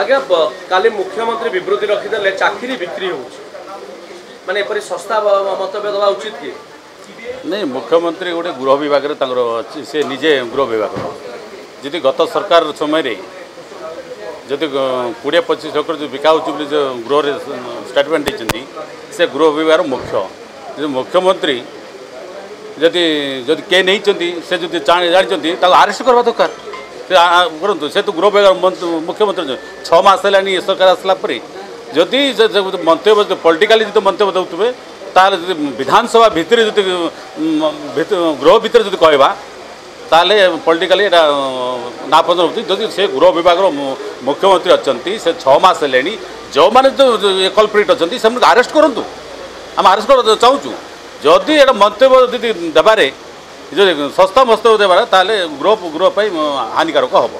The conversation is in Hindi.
आज्ञा काली मुख्यमंत्री विवृत्ति रखिदे चाकरी बिक्री हो माने एपरी सस्ता मंतव्य दवा उचित कि नहीं मुख्यमंत्री गोटे गृह विभाग से निजे गृह विभाग जी गत सरकार समय जदि 20-25 एकड़ जो बिका हो गृह स्टेटमेंट देती से गृह विभाग मुख्य मुख्यमंत्री जदि जदि किए नहीं से जो जानते आरेस्ट करवा दरकार करूँ से तो गृह विभाग मुख्यमंत्री 6 मास है सरकार आसला जदि मंतव्य पॉलिटिकली जो मंतव्य दौथे ताल विधानसभा भितर जो गृह भितर जो कहवा ताले पॉलिटिकली नापसंद होती जदि से गृह विभाग मुख्यमंत्री अच्छा से 6 मास है जो मैंने जो कल्प्रिट अच्छा से आरेस्ट करूँ आम आरेस्ट कर चाहूँ जदि ये मंतव्य यदि देवारे जो सस्ता मस्तव्य देवार ताले गृह हानिकारक हम।